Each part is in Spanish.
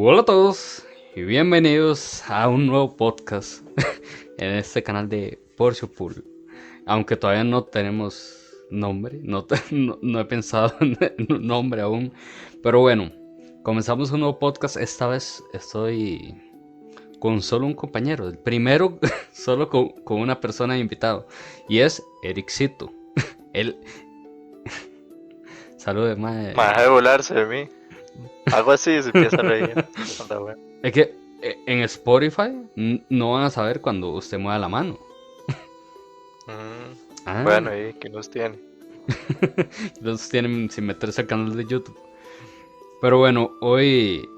Hola a todos y bienvenidos a un nuevo podcast en este canal de Porsche Pool. Aunque todavía no tenemos nombre, no he pensado en un nombre aún. Pero bueno, comenzamos un nuevo podcast. Esta vez estoy con solo un compañero. El primero solo con una persona de invitado. Y es Ericito. Él... Salude, mae. Me deja de volarse de mí. Algo así se empieza a reír. Anda, bueno. Es que en Spotify no van a saber cuando usted mueva la mano. Bueno, Ah, ¿y qué nos tiene? entonces tienen sin meterse al canal de YouTube. Pero bueno, hoy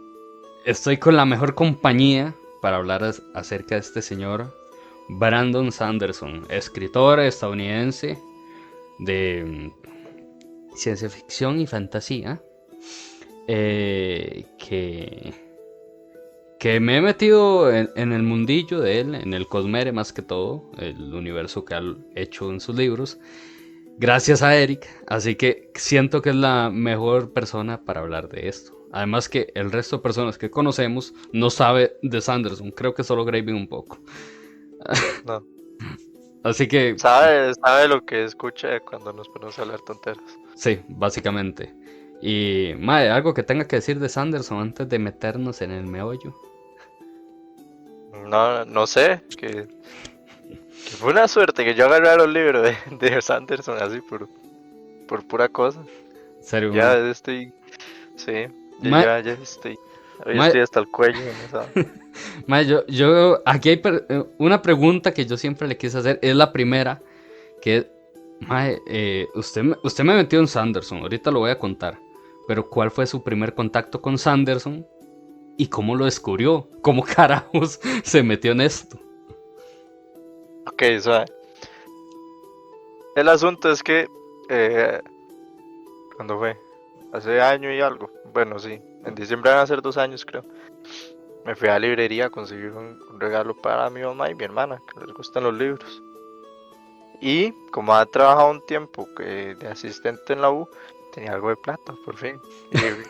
estoy con la mejor compañía para hablar acerca de este señor, Brandon Sanderson, escritor estadounidense de ciencia ficción y fantasía, que me he metido en el mundillo de él, en el Cosmere más que todo, el universo que ha hecho en sus libros, gracias a Eric, así que siento que es la mejor persona para hablar de esto. Además que el resto de personas que conocemos no sabe de Sanderson, creo que solo Graving un poco. No. Así que Sabe lo que escucha cuando nos ponemos a hablar tonteras. sí, básicamente. Y mae, algo que tenga que decir de Sanderson antes de meternos en el meollo. No sé, que fue una suerte que yo agarrara un libro de Sanderson así por pura cosa. En serio, Ya mae. estoy, sí, Mae, ya estoy, hoy mae, estoy hasta el cuello en esa. mae, aquí hay una pregunta que yo siempre le quise hacer, es la primera, que mae, usted me metió en Sanderson, ahorita lo voy a contar, pero ¿cuál fue su primer contacto con Sanderson y cómo lo descubrió? ¿Cómo carajos se metió en esto? Ok, suave. El asunto es que, ¿cuándo fue? Hace año y algo. Bueno, sí, en diciembre van a ser 2 años, creo. Me fui a la librería a conseguir un regalo para mi mamá y mi hermana, que les gustan los libros. Y como ha trabajado un tiempo de asistente en la U, tenía algo de plata, por fin.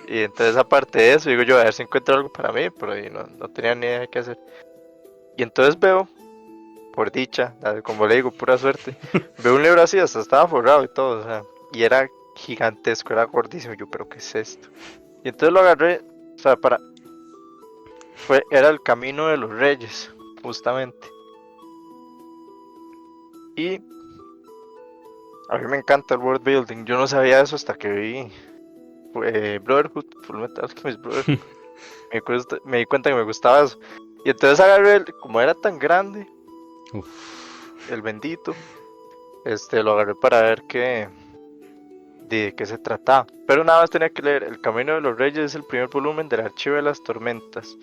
Y entonces, aparte de eso, digo yo, a ver si encuentro algo para mí, pero ahí no tenía ni idea de qué hacer. Y entonces veo, por dicha, como le digo, pura suerte, veo un libro así, hasta estaba forrado y todo, o sea, y era gigantesco, era gordísimo. Yo, pero ¿qué es esto? Y entonces lo agarré, o sea, era el Camino de los Reyes, justamente. Y a mí me encanta el world building. Yo no sabía eso hasta que vi Brotherhood, Fullmetal Alchemist Brotherhood. Me di cuenta que me gustaba eso. Y entonces agarré, como era tan grande, Uf. el bendito, lo agarré para ver de qué se trataba. Pero nada más tenía que leer. El Camino de los Reyes es el primer volumen del Archivo de las Tormentas.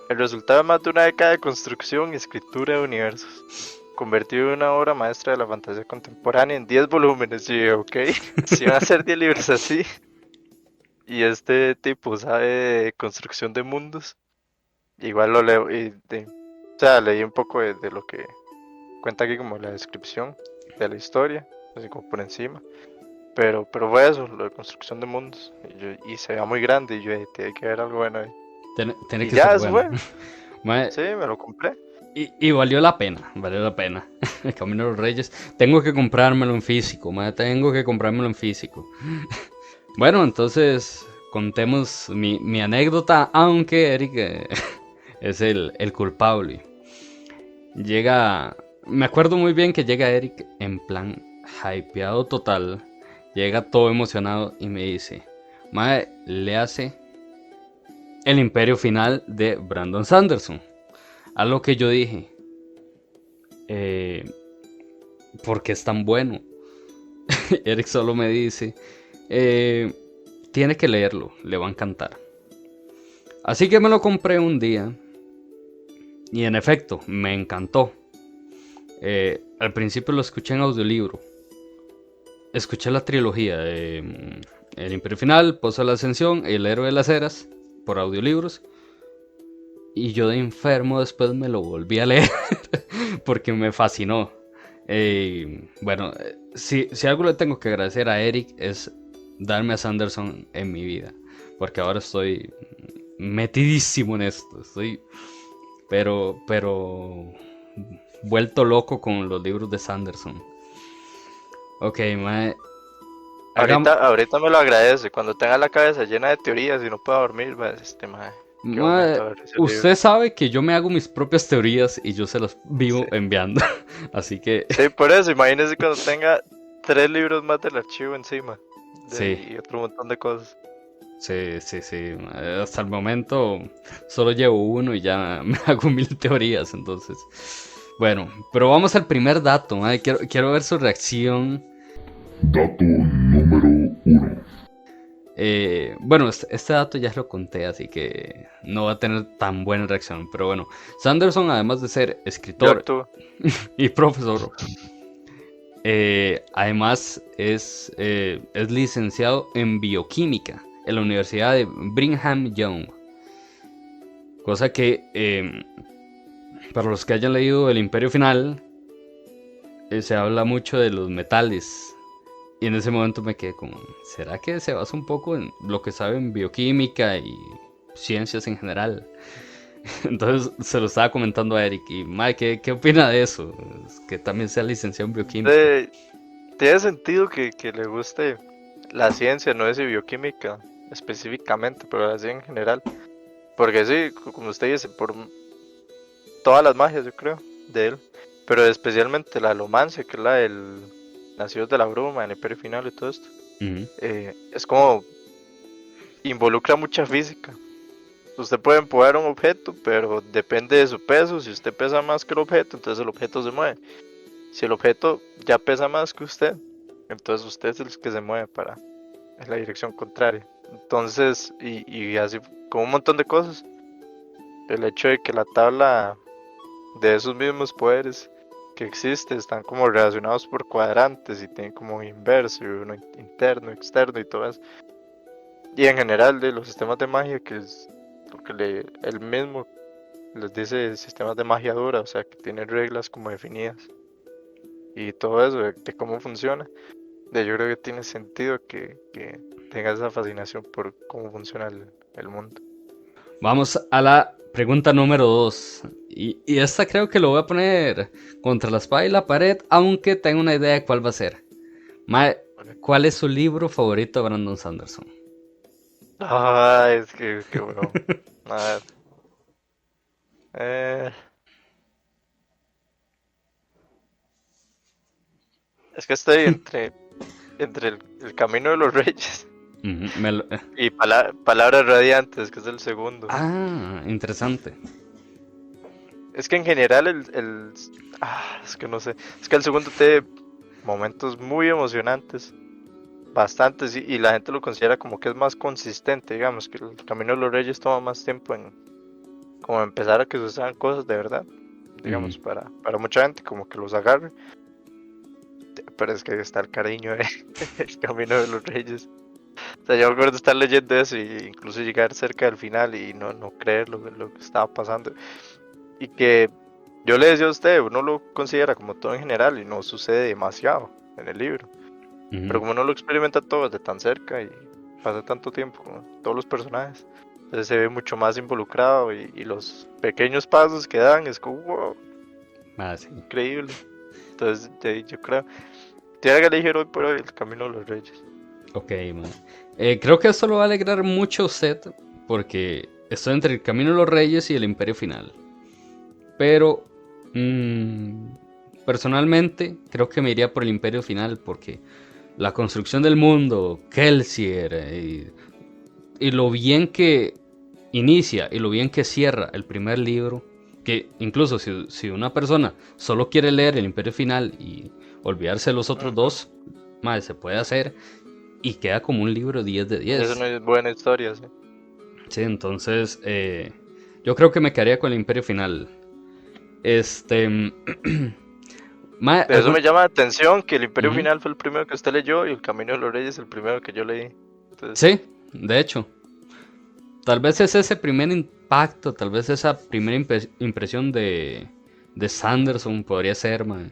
El resultado de más de una década de construcción y escritura de universos, convertido en una obra maestra de la fantasía contemporánea en 10 volúmenes. Y yo, ok, si van a ser 10 libros así, y este tipo sabe de construcción de mundos, igual lo leo. O sea, leí un poco de lo que cuenta aquí, como la descripción de la historia, así como por encima. Pero fue eso, lo de construcción de mundos. Y se veía muy grande, y yo tiene que haber algo bueno ahí. Tiene Y que ser ya, eso bueno. fue. Mae, Sí, me lo compré. y valió la pena, valió la pena. El Camino de los Reyes. Tengo que comprármelo en físico, mae, tengo que comprármelo en físico. Bueno, entonces contemos mi anécdota, aunque Eric es el culpable. Llega, me acuerdo muy bien que llega Eric en plan hypeado total. Llega todo emocionado y me dice, mae, le hace El Imperio Final de Brandon Sanderson. A lo que yo dije, eh, ¿por qué es tan bueno? Eric solo me dice, eh, tiene que leerlo, le va a encantar. Así que me lo compré un día y en efecto, me encantó. Al principio lo escuché en audiolibro. Escuché la trilogía de El Imperio Final, Pozo de la Ascensión, El Héroe de las Eras por audiolibros. Y yo de enfermo después me lo volví a leer porque me fascinó. Bueno, si algo le tengo que agradecer a Eric es darme a Sanderson en mi vida. Porque ahora estoy metidísimo en esto. Estoy, pero vuelto loco con los libros de Sanderson. Ok, mae. Ahorita me lo agradece. Cuando tenga la cabeza llena de teorías y no pueda dormir, va, mae, qué Mae, momento ver ese usted libro. sabe que yo me hago mis propias teorías y yo se las vivo Sí. enviando. Así que Sí, por eso, imagínese cuando tenga 3 libros más del archivo encima. sí, Y otro montón de cosas. sí. Hasta el momento solo llevo uno y ya me hago 1000 teorías. Entonces, bueno, pero vamos al primer dato. Mae. Quiero ver su reacción. Dato número 1. Bueno, este dato ya lo conté, así que no va a tener tan buena reacción. Pero bueno, Sanderson, además de ser Yo escritor actúo. y profesor, además es licenciado en bioquímica en la Universidad de Brigham Young. Cosa que, para los que hayan leído El Imperio Final, se habla mucho de los metales. Y en ese momento me quedé como, ¿será que se basa un poco en lo que sabe en bioquímica y ciencias en general? Entonces se lo estaba comentando a Eric y, Mike, ¿qué opina de eso? Que también sea licenciado en bioquímica. Tiene sentido que le guste la ciencia, no es de bioquímica específicamente, pero la ciencia en general. Porque sí, como usted dice, por todas las magias, yo creo, de él. Pero especialmente la alomancia, que es la del Nacidos de la Bruma, el Imperio Final y todo esto. Ujú. Es como involucra mucha física. Usted puede empujar un objeto, pero depende de su peso. Si usted pesa más que el objeto, entonces el objeto se mueve. Si el objeto ya pesa más que usted, entonces usted es el que se mueve en la dirección contraria. Entonces, y así con un montón de cosas. El hecho de que la tabla de esos mismos poderes que existe están como relacionados por cuadrantes y tienen como un inverso y uno interno, externo y todo eso. Y en general de los sistemas de magia, que es lo que él mismo les dice sistemas de magia dura, o sea que tienen reglas como definidas y todo eso de cómo funciona. Yo creo que tiene sentido que tenga esa fascinación por cómo funciona el mundo. Vamos a la pregunta número 2. Y esta creo que lo voy a poner contra la espada y la pared, aunque tengo una idea de cuál va a ser. Mae, ¿cuál es su libro favorito de Brandon Sanderson? Ay, es que bueno. A ver. Eh, es que estoy entre el Camino de los Reyes Ujú, y Palabras Radiantes, que es el segundo. Ah, interesante. Es que en general es que no sé. Es que el segundo tiene momentos muy emocionantes. Bastantes. Y la gente lo considera como que es más consistente, digamos. Que el Camino de los Reyes toma más tiempo en como empezar a que sucedan cosas de verdad. Digamos, Ujú. para mucha gente como que los agarre. Pero es que está el cariño de El Camino de los Reyes. O sea, yo me acuerdo de estar leyendo eso e incluso llegar cerca del final y no creer lo que estaba pasando. Y que yo le decía a usted, uno lo considera como todo en general y no sucede demasiado en el libro. Pero Ujú. como uno lo experimenta todo desde tan cerca y pasa tanto tiempo con todos los personajes, entonces se ve mucho más involucrado y los pequeños pasos que dan es como, wow, Ah, sí. increíble. Entonces yo creo, tiene que elegir hoy por hoy El Camino de los Reyes. Ok, man. Creo que esto lo va a alegrar mucho a usted, porque estoy entre el Camino de los Reyes y el Imperio Final. Pero, personalmente, creo que me iría por el Imperio Final, porque la construcción del mundo, Kelsier, y lo bien que inicia y lo bien que cierra el primer libro, que incluso si una persona solo quiere leer el Imperio Final y olvidarse de los otros Ujú. dos, madre, se puede hacer y queda como un libro 10 de Eso 10. no es buena historia, sí. Sí, entonces yo creo que me quedaría con el Imperio Final. Este... mae, De eso me llama la atención que El Imperio Ujú. Final fue el primero que usted leyó y El Camino de los Reyes el primero que yo leí. Entonces, Sí, de hecho. Tal vez es ese primer impacto, tal vez esa primera impresión de Sanderson podría ser, mae.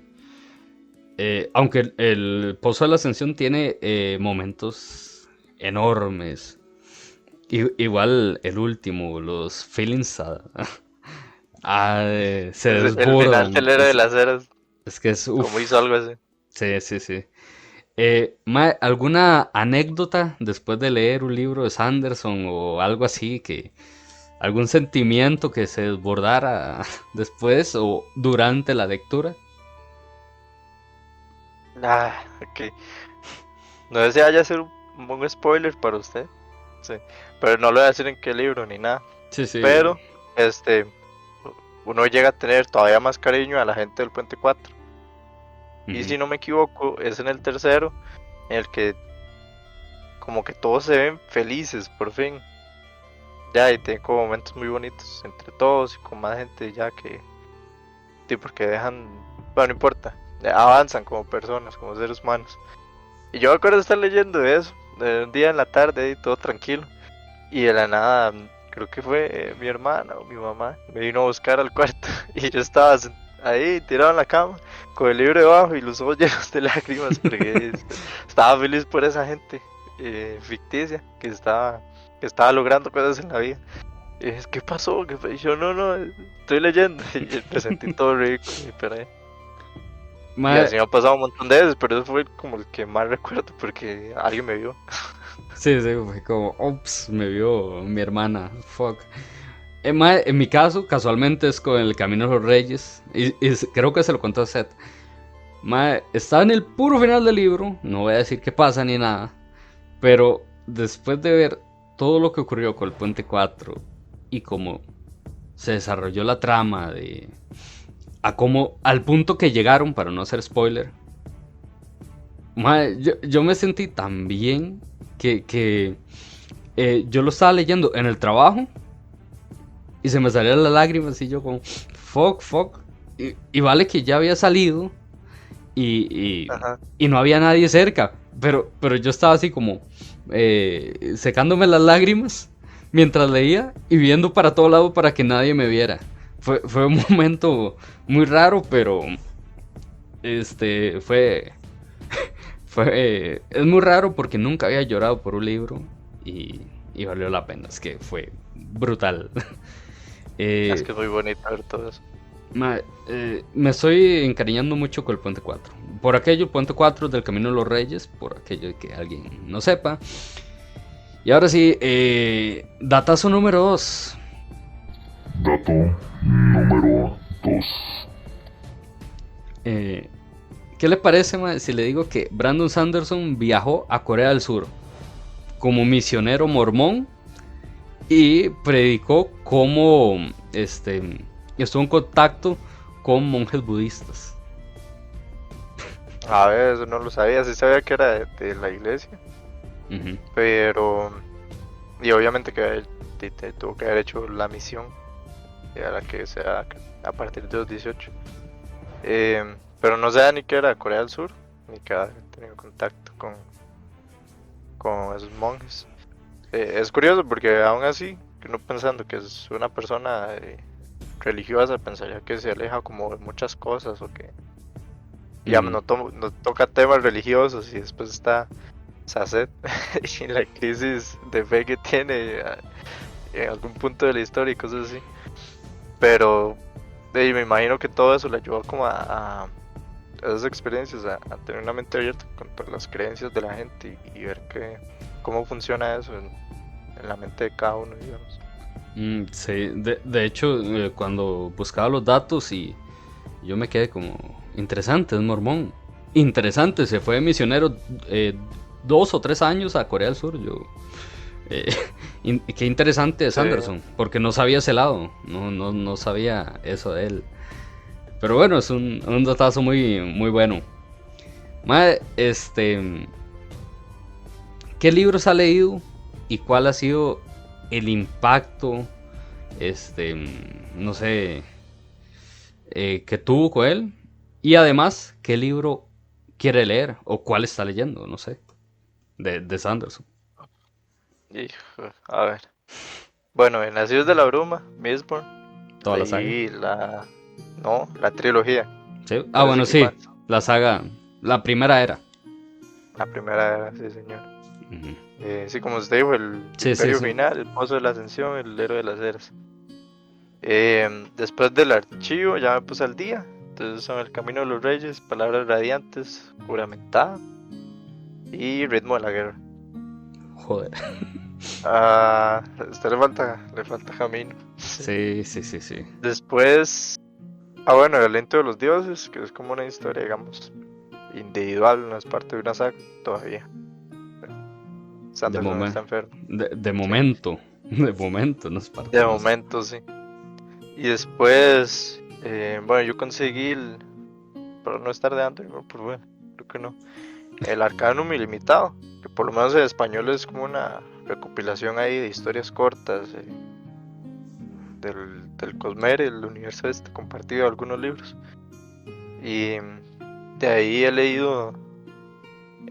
Aunque el Pozo de la Ascensión tiene momentos enormes. Igual el último, los feelings se El final desbordan. del héroe de las eras, Es que es como uff. hizo algo así. Sí, sí, sí. ¿Alguna anécdota después de leer un libro de Sanderson o algo así que algún sentimiento que se desbordara después o durante la lectura? Ah, ok. No sé si vaya a ser un spoiler para usted. Sí. Pero no lo voy a decir en qué libro ni nada. Sí, sí. Pero, este, uno llega a tener todavía más cariño a la gente del Puente 4. Y Ujú. si no me equivoco, es en el tercero, en el que como que todos se ven felices, por fin. Ya, y tienen como momentos muy bonitos entre todos y con más gente ya que, sí, porque dejan, bueno, no importa, avanzan como personas, como seres humanos. Y yo me acuerdo de estar leyendo eso, de un día en la tarde, ahí todo tranquilo. Y de la nada, creo que fue mi hermana o mi mamá, me vino a buscar al cuarto. Y yo estaba ahí tirado en la cama, con el libro debajo y los ojos llenos de lágrimas, porque estaba feliz por esa gente ficticia que estaba logrando cosas en la vida. Y es, ¿qué pasó? Y yo, no, estoy leyendo. Y me sentí todo ridículo y perdí. Y Mae, así me ha pasado un montón de veces, pero eso fue como el que más recuerdo porque alguien me vio. sí, sí, fue como, ops, me vio mi hermana, fuck. Mae, en mi caso, casualmente es con El Camino de los Reyes, creo que se lo contó a Seth. Mae, estaba en el puro final del libro, no voy a decir qué pasa ni nada, pero después de ver todo lo que ocurrió con el Puente 4 y cómo se desarrolló la trama de al punto que llegaron, para no hacer spoiler, mae, yo me sentí tan bien que yo lo estaba leyendo en el trabajo y se me salían las lágrimas y yo como, fuck. Y vale que ya había salido Ajá. y no había nadie cerca. Pero yo estaba así como secándome las lágrimas mientras leía y viendo para todo lado para que nadie me viera. Fue un momento muy raro, pero fue, es muy raro porque nunca había llorado por un libro y valió la pena. Es que fue brutal. Es Eh, que es muy bonito ver todo eso. Me estoy encariñando mucho con el Puente 4. Por aquello, el Puente 4 del Camino de los Reyes, por aquello que alguien no sepa. Y ahora sí, datazo número 2. Dato número 2. ¿Qué le parece, mae, si le digo que Brandon Sanderson viajó a Corea del Sur como misionero mormón y predicó cómo estuvo en contacto con monjes budistas? A ver, eso no lo sabía, sí sabía que era de la iglesia, Ujú. pero... Y obviamente que tuvo que haber hecho la misión, a la que sea a partir de los 18. Pero no sabía ni que era Corea del Sur, ni que había tenido contacto con esos monjes. Es curioso porque aún así, que uno pensando que es una persona religiosa, pensaría que se aleja como de muchas cosas o que, digamos, Ujú. no toca temas religiosos y después está Saced y la crisis de fe que tiene en algún punto de la historia y cosas así. Pero me imagino que todo eso le ayudó como a esas experiencias, a tener una mente abierta con todas las creencias de la gente y ver cómo funciona eso en la mente de cada uno, digamos. Sí, de hecho, cuando buscaba los datos y yo me quedé como, interesante, es mormón. Interesante, se fue de misionero 2 o 3 años a Corea del Sur. Eh, qué interesante es Sí, Anderson, porque no sabía ese lado, no sabía eso de él. Pero bueno, es un datazo muy, muy bueno. Mae, ¿qué libros ha leído y cuál ha sido el impacto, no sé, que tuvo con él? Y además, ¿qué libro quiere leer o cuál está leyendo? No sé, de Sanderson. a ver. Bueno, en Nacidos de la Bruma, Mistborn, Toda la saga. leí no, la trilogía, ¿Sí? Ah, parece bueno, que más. sí, la saga, la primera era. La primera, sí señor. Ujú. Sí, como usted dijo, el Sí, sí, Imperio sí. Final, el Pozo de la Ascensión, el Héroe de las Eras. Después del archivo ya me puse al día. Entonces son El Camino de los Reyes, Palabras Radiantes, Juramentada y Ritmo de la Guerra. Joder. A usted le falta camino. Sí. Sí, sí, sí, sí. Después, bueno, El Aliento de los Dioses, que es como una historia, digamos, individual, no es parte de una saga todavía. De Sanderson está momento. enfermo. De Sí. momento. De momento, no es parte De de nosotros. momento, sí. Y después, bueno, yo conseguí pero no es tardeando, pues bueno, creo que no. El Arcanum Ilimitado, que por lo menos en español es como una recopilación ahí de historias cortas del Cosmere, el universo este compartido, algunos libros. Y de ahí he leído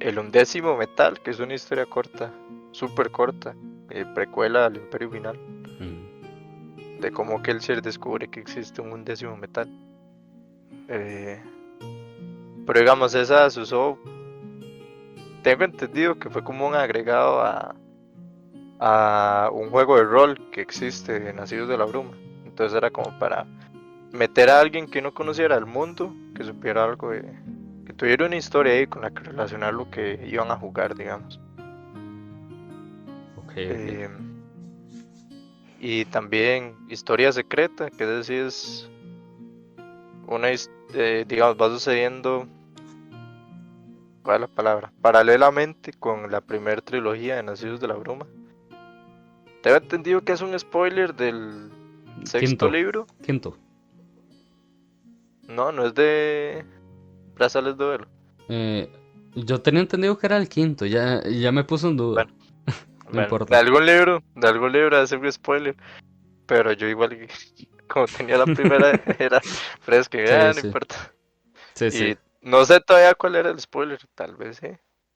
El Undécimo Metal, que es una historia corta, súper corta, precuela al Imperio Final, de cómo Kelsier descubre que existe un undécimo metal. Eh, pero digamos, esa se usó, tengo entendido que fue como un agregado a un juego de rol que existe en Nacidos de la Bruma. Entonces era como para meter a alguien que no conociera el mundo, que supiera algo que tuviera una historia ahí con la que relacionar lo que iban a jugar, digamos. Ok, ok. Eh, y también Historia Secreta, que es decir, es digamos, va sucediendo, ¿cuál es la palabra? Paralelamente con la primera trilogía de Nacidos de la Bruma. Tengo entendido que es un spoiler del sexto Quinto. libro. Quinto. No, no es de Brazales de Duelo. Eh, yo tenía entendido que era el quinto. Ya me puse en duda. Bueno, No bueno, importa. de algún libro hace un spoiler, pero yo igual como tenía la primera era fresca, Sí, no sí. importa. Sí, sí. Y no sé todavía cuál era el spoiler, tal vez sí,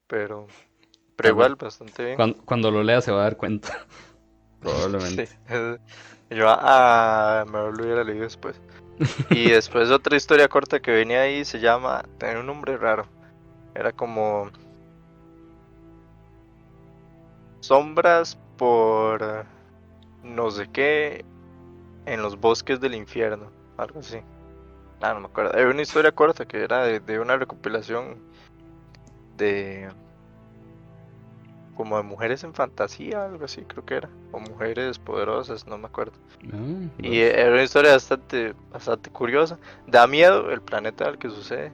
pero, pero Tal vez. igual bastante bien. Cuando lo lea se va a dar cuenta. Sí, Probablemente. yo mejor lo hubiera leído después. Y después otra historia corta que venía ahí se llama, tenía un nombre raro, era como Sombras por no sé qué en los bosques del infierno, algo así. No me acuerdo. Era una historia corta que era de una recopilación de como de mujeres en fantasía, algo así creo que era, o mujeres poderosas, no me acuerdo. Y ¿Ves? era una historia bastante curiosa. Da miedo el planeta al que sucede.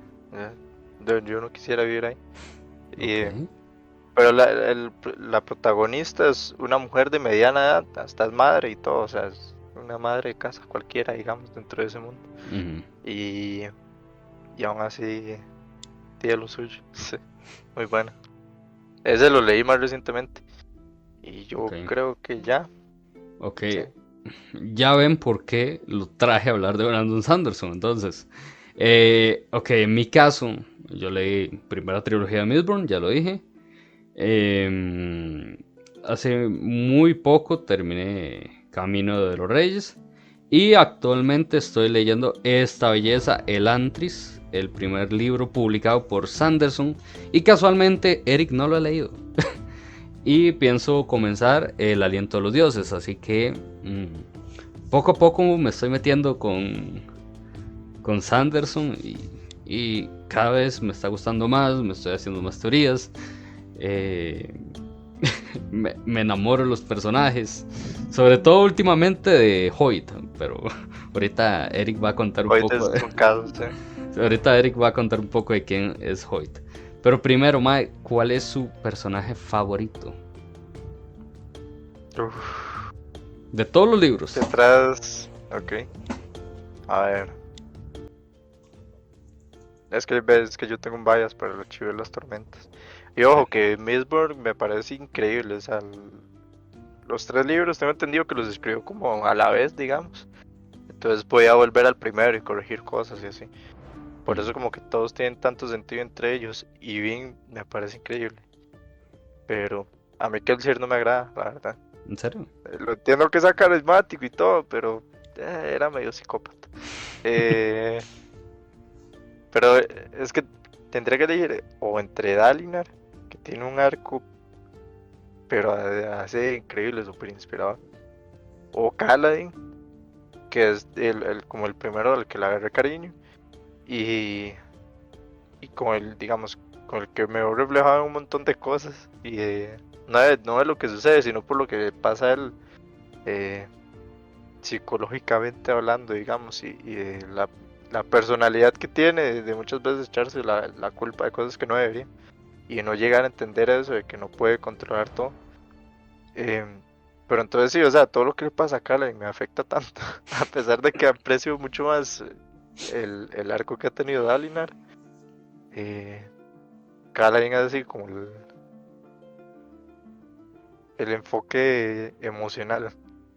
Yo no quisiera vivir ahí. Ok. Y, pero la protagonista es una mujer de mediana edad, hasta es madre y todo, o sea, es una madre de casa cualquiera, digamos, dentro de ese mundo. Ujú. Y, y aún así tiene lo suyo. Sí, muy bueno. Ese lo leí más recientemente. Y Ok. yo creo que ya, Ok. sí. Ya ven por qué lo traje a hablar de Brandon Sanderson. Entonces, ok, en mi caso, yo leí primera trilogía de Mistborn, ya lo dije. Em, Hace muy poco terminé Camino de los Reyes. Y actualmente estoy leyendo Esta Belleza, El Antris, el primer libro publicado por Sanderson. Y casualmente Eric no lo ha leído. Y pienso comenzar El Aliento de los Dioses. Así que poco a poco me estoy metiendo con Sanderson. Y cada vez me está gustando más. Me estoy haciendo más teorías. Eh, me enamoro de los personajes. Sobre todo últimamente de Hoyt. Pero ahorita Eric va a contar un Hoy poco es de, un caso, sí. ahorita Eric va a contar un poco de quién es Hoyt. Pero primero, Mae, ¿cuál es su personaje favorito? Uf, De todos los libros. detrás, ok. A ver, es que ves que yo tengo un bias para el archivo de las tormentas. Y Sí. ojo, que Mistborn me parece increíble. O sea, los tres libros tengo entendido que los escribió como a la vez, digamos. Entonces voy a volver al primero y corregir cosas y así. Por eso como que todos tienen tanto sentido entre ellos. Y bien, me parece increíble. Pero a mí Kelsier no me agrada, la verdad. ¿En serio? Lo entiendo que es carismático y todo, pero era medio psicópata. Eh, pero es que tendría que elegir o entre Dalinar, que tiene un arco pero hace increíble, súper inspirador. O Kaladin, que es como el primero al que le agarré cariño, y, y con el, digamos, con el que me veo reflejado en un montón de cosas, y no de lo que sucede, sino por lo que pasa él, eh, psicológicamente hablando, digamos, y de la personalidad que tiene de muchas veces echarse la culpa de cosas que no debería, y no llegar a entender eso de que no puede controlar todo. Em, pero entonces sí, o sea, todo lo que le pasa a Kaladin me afecta tanto, a pesar de que aprecio mucho más el arco que ha tenido Dalinar. eh, Kaladin es así como el enfoque emocional,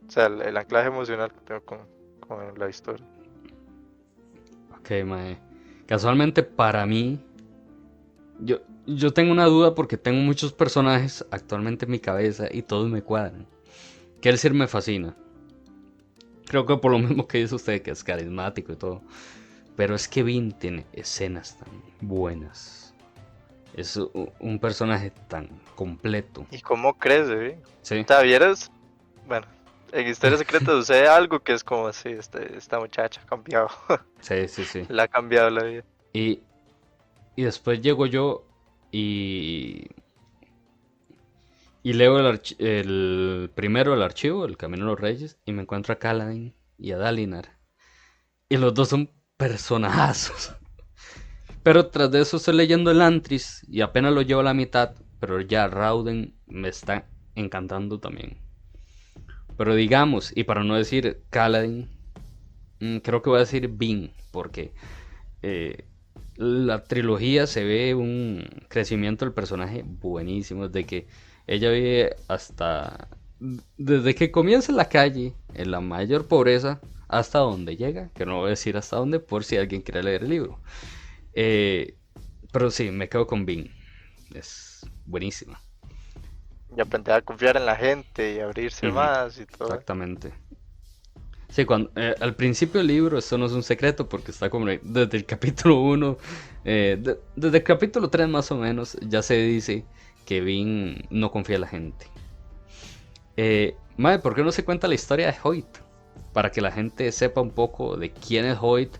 o sea, el anclaje emocional que tengo con la historia. Ok, mae. Casualmente para mí, yo tengo una duda porque tengo muchos personajes actualmente en mi cabeza y todos me cuadran. Kelsier me fascina. Creo que por lo mismo que dice usted, que es carismático y todo. Pero es que Vin tiene escenas tan buenas. Es un personaje tan completo. ¿Y cómo crece, eh? Sí, O sea, vieras, bueno, en Historia Secreta sucede algo que es como así, esta muchacha ha cambiado, sí, sí, sí. le ha cambiado la vida. Y, y después llego yo y, y leo el primero el archivo, El Camino de los Reyes, y me encuentro a Kaladin y a Dalinar. Y los dos son personajazos. Pero tras de eso estoy leyendo el Antris y apenas lo llevo a la mitad, pero ya Rauden me está encantando también. Pero digamos, y para no decir Kaladin, creo que voy a decir Vin, porque eh, la trilogía se ve un crecimiento del personaje buenísimo, desde que ella vive hasta... Desde que comienza en la calle, en la mayor pobreza, hasta donde llega, que no voy a decir hasta dónde, por si alguien quiere leer el libro. Eh, pero sí, me quedo con Vin. Es buenísima. Y aprender a confiar en la gente y abrirse Ujú, más y todo. exactamente. Sí, al principio del libro esto no es un secreto porque está como desde el capítulo 1, desde el capítulo 3 más o menos, ya se dice que Vin no confía en la gente. Mae, ¿por qué no se cuenta la historia de Hoyt? Para que la gente sepa un poco de quién es Hoyt,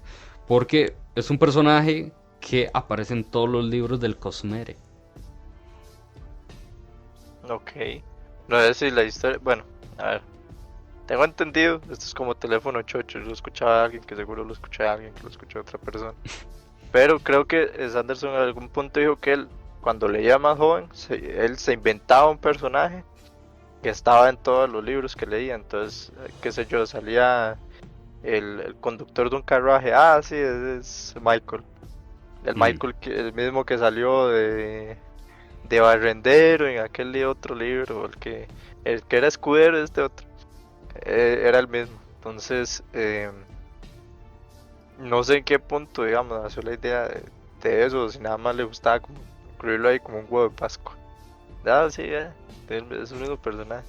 porque es un personaje que aparece en todos los libros del Cosmere. Ok. No sé si la historia, bueno, a ver, tengo entendido, esto es como teléfono chocho, yo lo escuchaba a alguien que seguro lo escuché a alguien que lo escuchó a otra persona. Pero creo que Sanderson en algún punto dijo que él, cuando leía más joven, él se inventaba un personaje que estaba en todos los libros que leía. Entonces, qué sé yo, salía el conductor de un carruaje. Ah, sí, es Michael. El Mm, Michael, el mismo que salió de Barrendero en aquel otro libro. El que era escudero de este otro. Era el mismo. Entonces, no sé en qué punto, digamos, nació la idea de eso. Si nada más le gustaba como incluirlo ahí como un huevo de Pascua. Ah, sí, es un mismo personaje.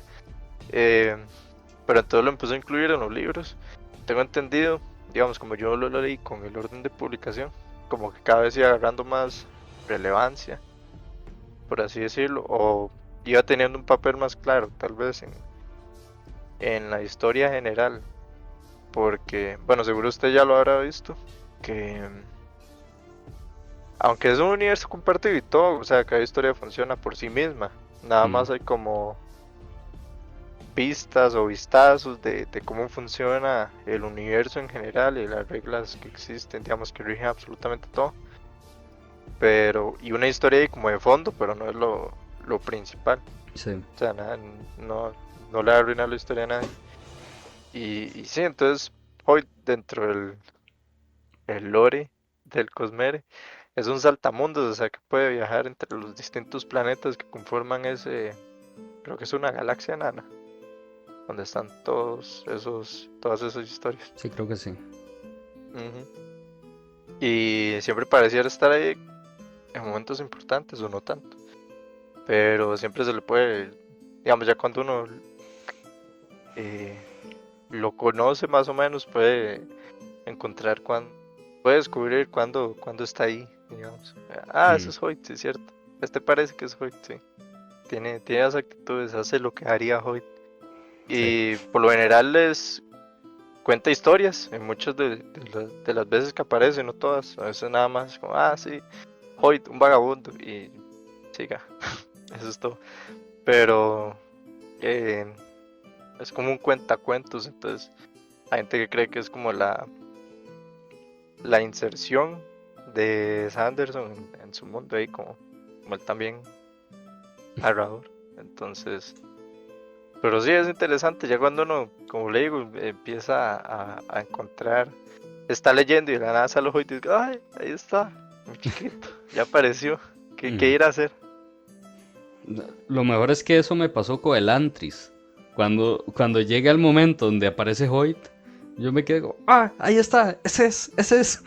Eh, pero entonces lo empezó a incluir en los libros. Tengo entendido, digamos, como yo lo leí con el orden de publicación, como que cada vez iba agarrando más relevancia, por así decirlo, o iba teniendo un papel más claro, tal vez en la historia general, porque, bueno, seguro usted ya lo habrá visto, que aunque es un universo compartido y todo, o sea, cada historia funciona por sí misma, nada mm, más hay como pistas o vistazos de cómo funciona el universo en general y las reglas que existen, digamos que rigen absolutamente todo. Pero, y una historia ahí como de fondo, pero no es lo principal. sí. O sea, nada, no le va a arruinar la historia a nadie. Y sí, entonces, hoy dentro el lore del Cosmere es un saltamundos, o sea que puede viajar entre los distintos planetas que conforman creo que es una galaxia enana donde están todas esas historias. Sí, creo que sí. Ujú. Y siempre pareciera estar ahí en momentos importantes o no tanto. Pero siempre se le puede, digamos, ya cuando uno eh, lo conoce más o menos, puede encontrar puede descubrir cuando está ahí, digamos. Ah, ese Mm, es Hoyt, sí, es cierto. Este parece que es Hoyt, sí. tiene las actitudes, hace lo que haría Hoyt. Sí. Y por lo general les cuenta historias, en muchas de las veces que aparece, no todas. A veces nada más como, ah, sí, Hoyt, un vagabundo, y siga. Eso es todo. Pero eh, es como un cuentacuentos, entonces hay gente que cree que es como la inserción de Sanderson en su mundo ahí, como él también narrador. Entonces, pero sí es interesante, ya cuando uno, como le digo, empieza a encontrar, está leyendo y de la nada sale Hoyt y dice, ay, ahí está, mi chiquito, ya apareció, ¿qué Ujú. ir a hacer? Lo mejor es que eso me pasó con el Antris. Cuando llega el momento donde aparece Hoyt, yo me quedo, ah, ahí está, ese es, ese es.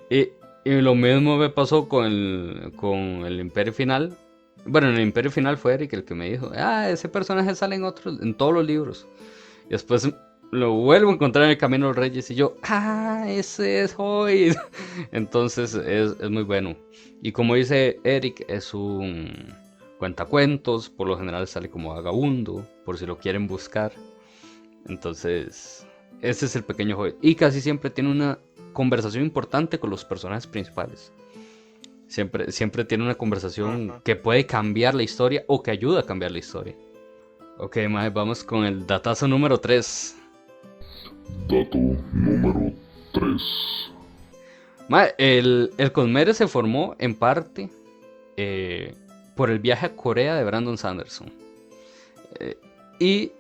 Y, y lo mismo me pasó con el Imperio Final. Bueno, en el Imperio Final fue Eric el que me dijo, ah, ese personaje sale en todos los libros. Y después lo vuelvo a encontrar en el Camino de los Reyes y yo, ah, ese es Hoyt. Entonces es muy bueno. Y como dice Eric, es un cuentacuentos, por lo general sale como vagabundo, por si lo quieren buscar. Entonces, ese es el pequeño Hoyt. Y casi siempre tiene una conversación importante con los personajes principales. Siempre tiene una conversación Ujú. que puede cambiar la historia o que ayuda a cambiar la historia. Ok, mae, vamos con el datazo número 3. Dato número 3. Mae, el Cosmere se formó en parte eh, por el viaje a Corea de Brandon Sanderson. Y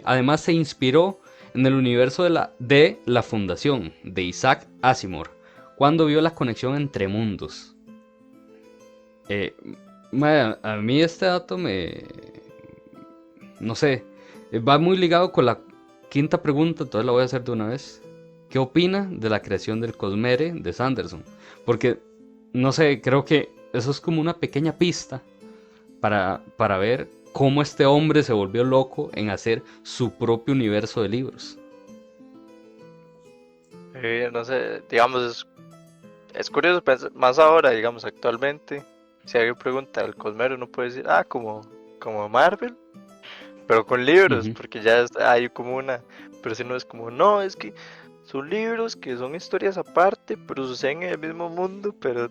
además se inspiró en el universo de la Fundación de Isaac Asimov cuando vio la conexión entre mundos. Eh, mae, a mí este dato no sé, va muy ligado con la quinta pregunta, entonces la voy a hacer de una vez. ¿Qué opina de la creación del Cosmere de Sanderson? Porque, no sé, creo que eso es como una pequeña pista para ver cómo este hombre se volvió loco en hacer su propio universo de libros. No sé, digamos, es curioso, más ahora, digamos, actualmente, si alguien pregunta al Cosmero, uno puede decir, ah, como Marvel, pero con libros, Ujú. porque ya hay como pero si no es como, no, es que son libros que son historias aparte, pero suceden en el mismo mundo, pero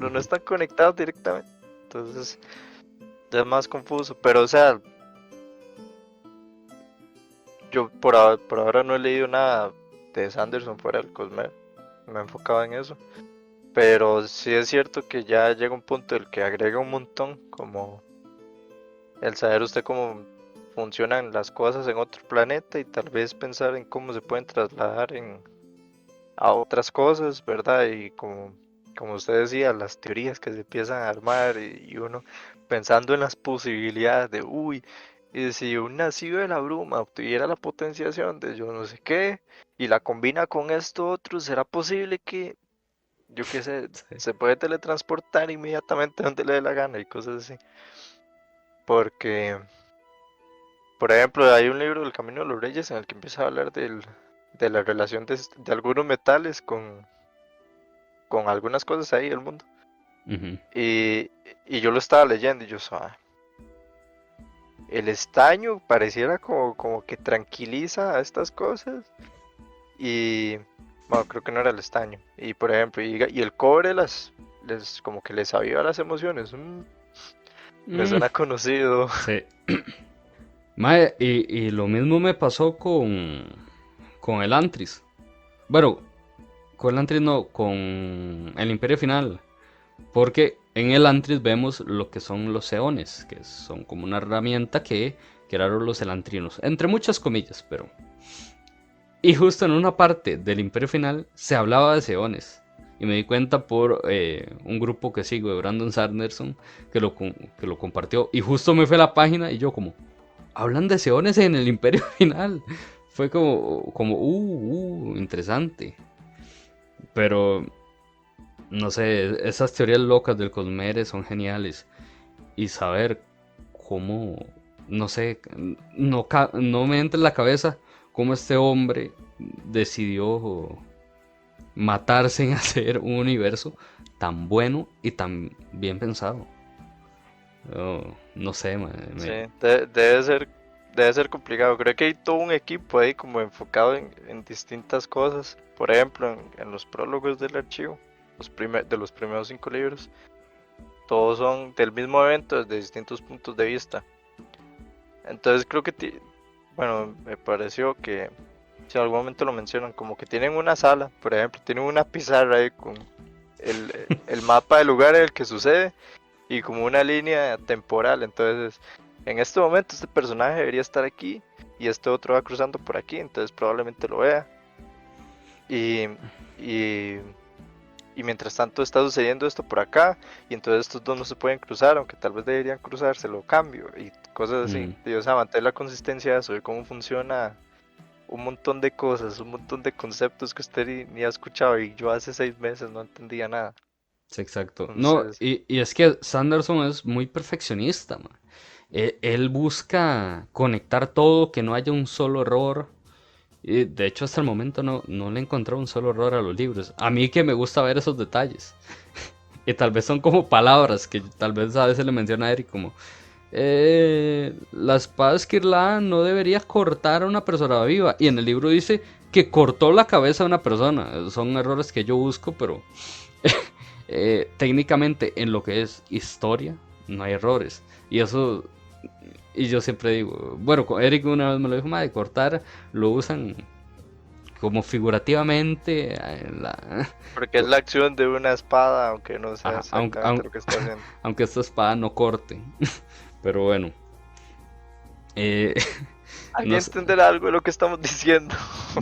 no Ujú. están conectados directamente. Entonces, ya es más confuso, pero o sea, yo por ahora no he leído nada de Sanderson fuera del Cosmere, me he enfocado en eso. Pero sí es cierto que ya llega un punto en el que agrega un montón, como el saber usted cómo funcionan las cosas en otro planeta y tal vez pensar en cómo se pueden trasladar a otras cosas, ¿verdad? Y como usted decía, las teorías que se empiezan a armar y uno pensando en las posibilidades de, uy, y si un nacido de la bruma obtuviera la potenciación de yo no sé qué y la combina con esto otro, ¿será posible que yo qué sé, Sí. se puede teletransportar inmediatamente donde le dé la gana y cosas así? Porque, por ejemplo, hay un libro, El Camino de los Reyes, en el que empieza a hablar de la relación de algunos metales con algunas cosas ahí del mundo. Ujú. Y, y yo lo estaba leyendo y yo, el estaño pareciera como que tranquiliza a estas cosas. Y, bueno, creo que no era el estaño. Y, por ejemplo, y el cobre como que les aviva las emociones. Me Mm, suena conocido. sí. Mae, y lo mismo me pasó con el Antris. Bueno, con el Antris no, con el Imperio Final. Porque en el Antris vemos lo que son los Eones, que son como una herramienta que crearon los Elantrinos. Entre muchas comillas, pero... Y justo en una parte del Imperio Final se hablaba de Eones. Y me di cuenta por un grupo que sigo de Brandon Sanderson que lo compartió. Y justo me fue a la página y yo como, hablan de Seones en el Imperio Final. Fue como, interesante. Pero, no sé, esas teorías locas del Cosmere son geniales. Y saber cómo, no sé, no me entra en la cabeza cómo este hombre decidió matarse en hacer un universo tan bueno y tan bien pensado. Oh, no sé, man. Sí, debe ser complicado. Creo que hay todo un equipo ahí como enfocado en distintas cosas. Por ejemplo, en los prólogos del archivo, de los primeros 5 libros, todos son del mismo evento desde distintos puntos de vista. Entonces creo que, bueno, me pareció que si en algún momento lo mencionan, como que tienen una sala, por ejemplo, tienen una pizarra ahí con el mapa del lugar en el que sucede y como una línea temporal. Entonces, en este momento este personaje debería estar aquí y este otro va cruzando por aquí, entonces probablemente lo vea. Y, y, y mientras tanto está sucediendo esto por acá y entonces estos dos no se pueden cruzar, aunque tal vez deberían cruzarse, lo cambio y cosas así. Mm, Y, o sea, mantener la consistencia de eso y cómo funciona un montón de cosas, un montón de conceptos que usted ni ha escuchado y yo hace 6 meses no entendía nada. sí, exacto. No, Entonces, y es que Sanderson es muy perfeccionista, man. Él busca conectar todo, que no haya un solo error. Y de hecho, hasta el momento no le he encontrado un solo error a los libros. A mí que me gusta ver esos detalles. Y tal vez son como palabras que tal vez a veces le menciona a Eric como... la espada esquirlada no debería cortar a una persona viva. Y en el libro dice que cortó la cabeza de una persona. Son errores que yo busco, pero técnicamente en lo que es historia no hay errores. Y eso, y yo siempre digo, bueno, Eric una vez me lo dijo, de cortar lo usan como figurativamente. porque es la acción de una espada, aunque no sea Ajá, exactamente lo que está haciendo. aunque esta espada no corte. Pero bueno. Eh, no ¿Alguien sé, entenderá algo de lo que estamos diciendo?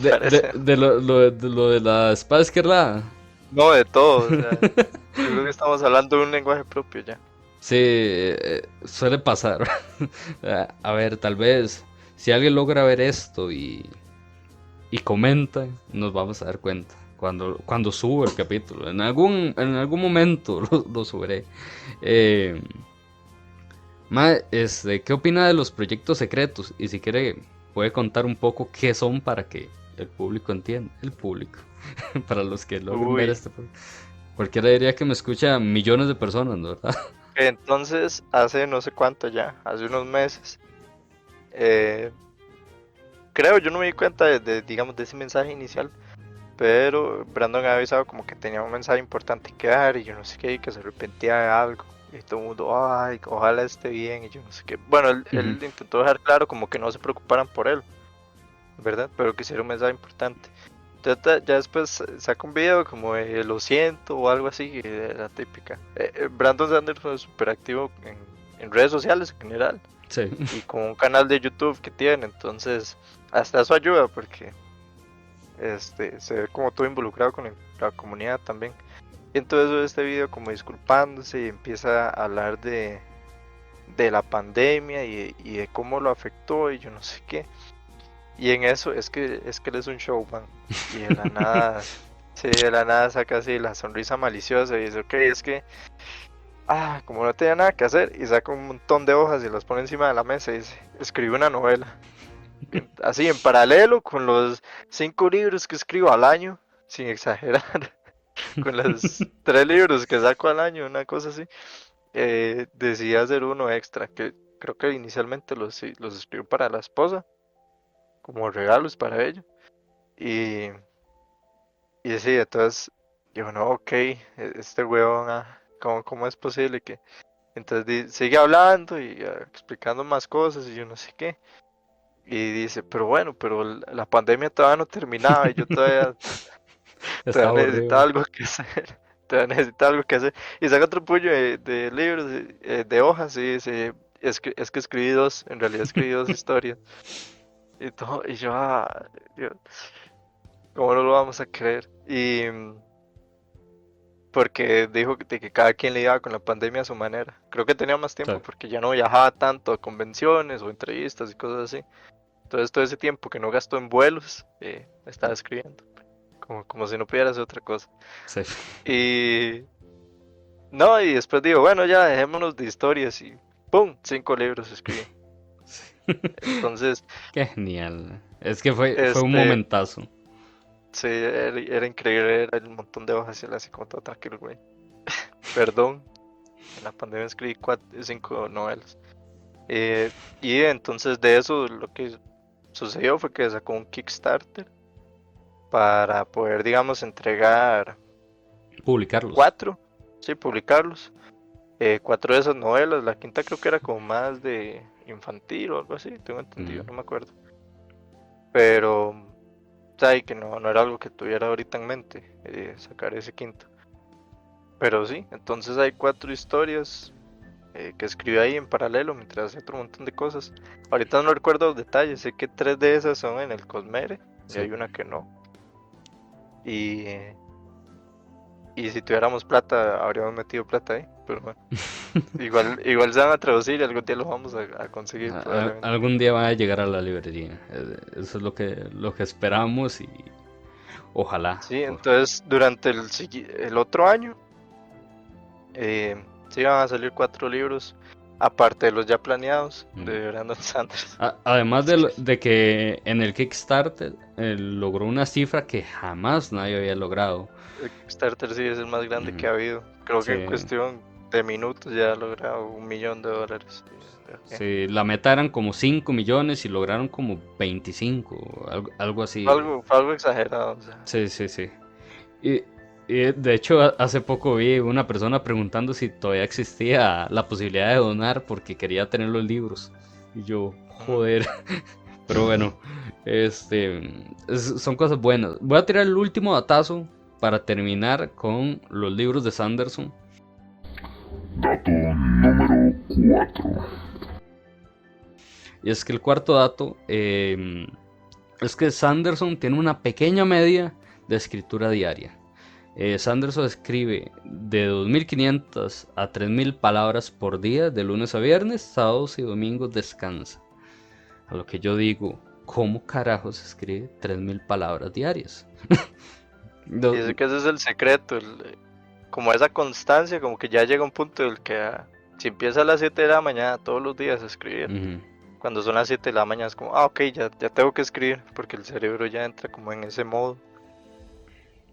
Parece. de lo de la espada izquierda. No, de todo, o sea, yo creo que estamos hablando de un lenguaje propio ya. Sí, suele pasar. A ver, tal vez si alguien logra ver esto y comenta, nos vamos a dar cuenta. Cuando suba el capítulo. En algún momento lo subiré. Eh, ¿Qué opina de los proyectos secretos? Y si quiere, puede contar un poco qué son para que el público entienda. El público. Para los que logren ver Uy, este. Cualquiera diría que me escucha millones de personas, ¿no? ¿Verdad? entonces hace no sé cuánto ya, hace unos meses, eh, creo, yo no me di cuenta digamos, de ese mensaje inicial, pero Brandon había avisado como que tenía un mensaje importante que dar y yo no sé qué, y que se arrepentía de algo. Y todo el mundo, ay, ojalá esté bien y yo no sé qué. Bueno, él Ujú. intentó dejar claro como que no se preocuparan por él, ¿verdad? Pero que sí era un mensaje importante. Entonces, ya después saca un video como de lo siento o algo así, la típica. Brandon Sanderson es súper activo en redes sociales en general Sí. y con un canal de YouTube que tiene, entonces hasta eso ayuda porque se ve como todo involucrado con la comunidad también. Y entonces ve este video como disculpándose y empieza a hablar de la pandemia y de cómo lo afectó y yo no sé qué. Y en eso es que él es un showman. Y de la nada, sí, de la nada saca así la sonrisa maliciosa y dice, ok, es que, como no tenía nada que hacer, y saca un montón de hojas y las pone encima de la mesa y dice, escribe una novela. Así en paralelo con los 5 libros que escribo al año, sin exagerar, con los 3 libros que saco al año, una cosa así, decidí hacer uno extra, que creo que inicialmente los escribo para la esposa, como regalos para ella. Y, y sí, entonces, yo no, ok, este huevón, ¿cómo es posible que... Entonces sigue hablando y explicando más cosas y yo no sé qué. Y dice, pero bueno, pero la pandemia todavía no terminaba y yo todavía, Está todavía necesitaba aburrido. algo que hacer. Todavía necesitaba algo que hacer. Y saca otro puño de libros, de hojas y dice, es que escribí dos, en realidad escribí dos historias. Y todo, y yo, ¿cómo no lo vamos a creer? Y porque dijo de que cada quien lidiaba con la pandemia a su manera. Creo que tenía más Sí. tiempo porque ya no viajaba tanto a convenciones o entrevistas y cosas así. Entonces todo ese tiempo que no gastó en vuelos, estaba escribiendo. Como si no pudiera hacer otra cosa. Sí. Y no, y después digo, bueno, ya dejémonos de historias y ¡pum! 5 libros escribí. Entonces, Qué genial. Es que fue un este, momentazo. sí, era increíble, era el montón de hojas y él así como todo tranquilo, güey. Perdón. En la pandemia escribí 5 novelas. Y entonces de eso lo que sucedió fue que sacó un Kickstarter para poder, digamos, entregar Publicarlos. 4, sí, publicarlos. 4 de esas novelas, la quinta creo que era como más de infantil o algo así, tengo entendido, Ujú. no me acuerdo. Pero, sabes que no era algo que tuviera ahorita en mente, sacar ese quinto. Pero sí, entonces hay 4 historias que escribí ahí en paralelo mientras hacía otro montón de cosas. Ahorita no recuerdo los detalles, sé que 3 de esas son en el Cosmere y Sí. hay una que no. Y, y si tuviéramos plata, habríamos metido plata ahí, pero bueno. Igual se van a traducir y algún día los vamos a conseguir probablemente. Algún día va a llegar a la librería. Eso es lo que esperamos y ojalá. Sí, entonces durante el otro año sí van a salir 4 libros, aparte de los ya planeados Mm. de Brandon Sanders. Además de que en el Kickstarter logró una cifra que jamás nadie había logrado. El Kickstarter sí es el más grande que Ujú. ha habido. Creo que en Sí, cuestión de minutos ya ha logrado $1 millón. sí, la meta eran como 5 millones y lograron como 25, algo así. Fue algo exagerado, o sea. Sí, sí, sí. Y, y de hecho hace poco vi una persona preguntando si todavía existía la posibilidad de donar porque quería tener los libros. Y yo, Ujú. joder. Pero bueno, son cosas buenas. Voy a tirar el último datazo para terminar con los libros de Sanderson. Dato número 4. Y es que el cuarto dato es que Sanderson tiene una pequeña media de escritura diaria. Sanderson escribe de 2.500 a 3.000 palabras por día, de lunes a viernes, sábados y domingos descansa. A lo que yo digo, ¿cómo carajos escribe 3.000 palabras diarias? Y es que ese es el secreto, como esa constancia, como que ya llega un punto en el que si empieza a las 7 de la mañana todos los días a escribir, Ujú. cuando son las 7 de la mañana es como, ok, ya tengo que escribir, porque el cerebro ya entra como en ese modo.